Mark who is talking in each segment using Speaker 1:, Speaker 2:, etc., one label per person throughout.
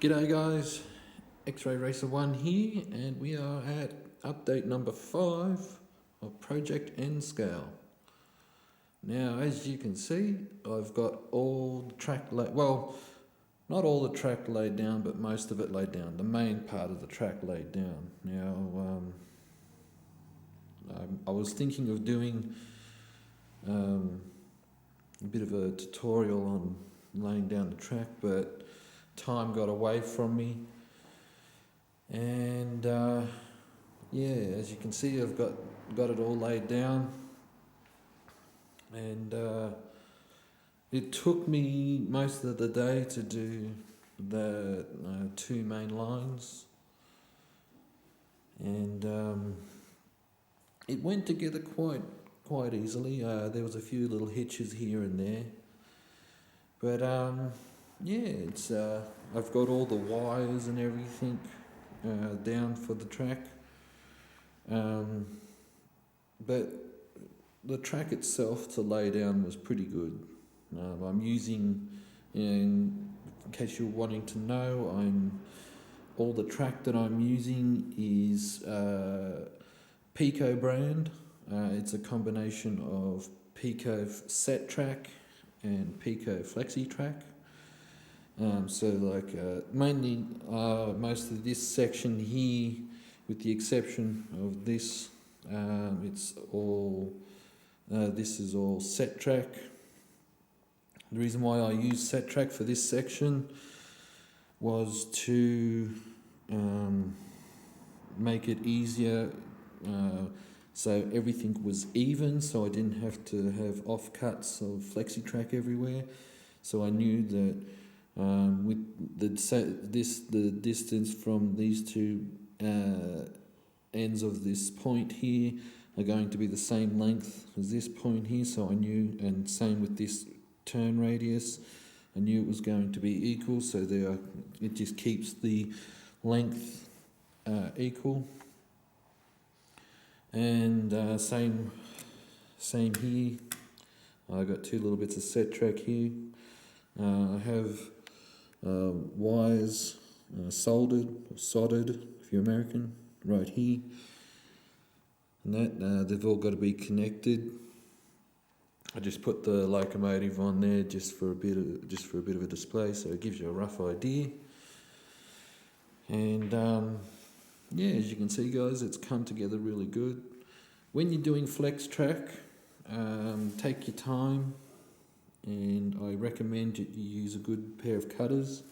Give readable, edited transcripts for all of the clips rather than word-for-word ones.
Speaker 1: G'day guys, X-Ray Racer 1 here, and we are at update number 5 of Project N-Scale. Now, as you can see, I've got all the track not all the track laid down, but most of it laid down, the main part of the track laid down. Now, I was thinking of doing a bit of a tutorial on laying down the track, but time got away from me, and as you can see, I've got it all laid down, and it took me most of the day to do the two main lines, and it went together quite easily. There was a few little hitches here and there, but it's I've got all the wires and everything down for the track, but the track itself to lay down was pretty good. I'm using, in case you're wanting to know, all the track that I'm using is Pico brand. It's a combination of Pico Set Track and Pico Flexi Track. Mainly most of this section here, with the exception of this, it's all this is all Set Track. The reason why I used Set Track for this section was to make it easier, so everything was even, so I didn't have to have offcuts of Flexi Track everywhere. So I knew that with the distance from these two ends of this point here are going to be the same length as this point here, so I knew, and same with this turn radius, I knew it was going to be equal, so it just keeps the length equal. And same here, I got two little bits of Set Track here. I have wires soldered, if you're American, right here, and that they've all got to be connected. I just put the locomotive on there just for a bit of a display, so it gives you a rough idea. And as you can see, guys, it's come together really good. When you're doing flex track, take your time, and I recommend that you use a good pair of cutters.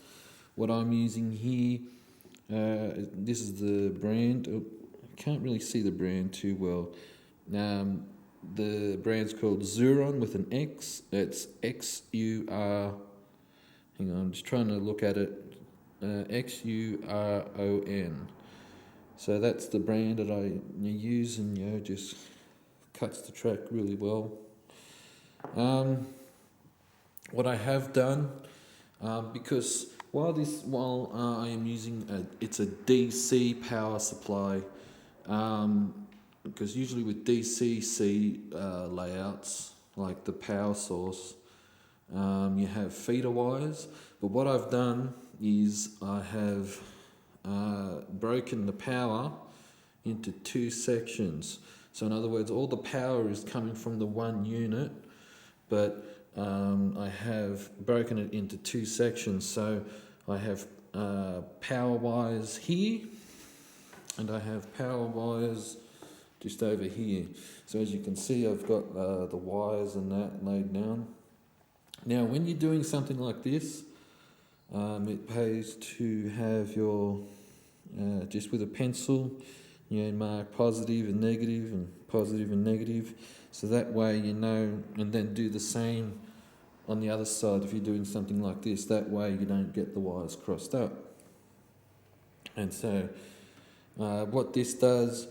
Speaker 1: What I'm using here, this is the brand. I can't really see the brand too well. The brand's called Xuron with an X. That's X-U-R. Hang on, I'm just trying to look at it. X-U-R-O-N. So that's the brand that I use, and just cuts the track really well. What I have done, because while I am using it's a DC power supply, because usually with DC layouts, like the power source, you have feeder wires, but what I've done is I have broken the power into two sections. So in other words, all the power is coming from the one unit, but I have broken it into two sections. So I have power wires here, and I have power wires just over here. So as you can see, I've got the wires and that laid down. Now, when you're doing something like this, it pays to have your, just with a pencil, mark positive and negative, so that way you know, and then do the same on the other side if you're doing something like this. That way you don't get the wires crossed up. And so what this does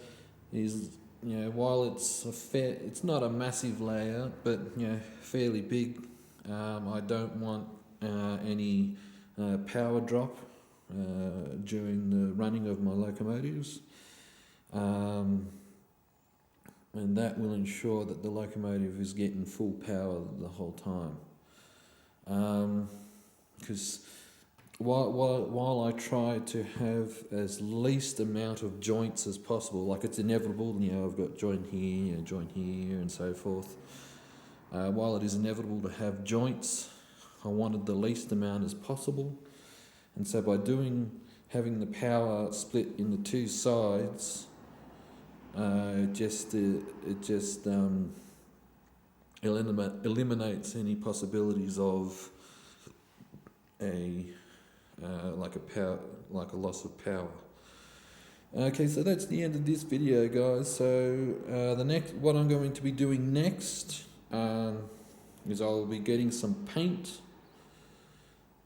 Speaker 1: is, while it's not a massive layout, but fairly big, I don't want any power drop during the running of my locomotives, and that will ensure that the locomotive is getting full power the whole time. Because while I try to have as least amount of joints as possible, like it's inevitable, I've got joint here, joint here, and so forth. While it is inevitable to have joints, I wanted the least amount as possible, and so by having the power split in the two sides, it just eliminates any possibilities of a loss of power. Okay, so that's the end of this video, guys. So what I'm going to be doing next is I will be getting some paint,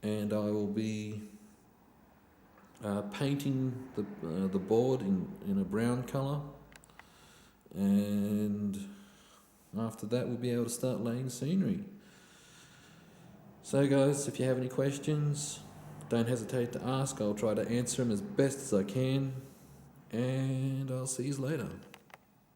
Speaker 1: and I will be painting the board in a brown colour, and after that we'll be able to start laying scenery. So guys, if you have any questions, don't hesitate to ask. I'll try to answer them as best as I can, and I'll see you later.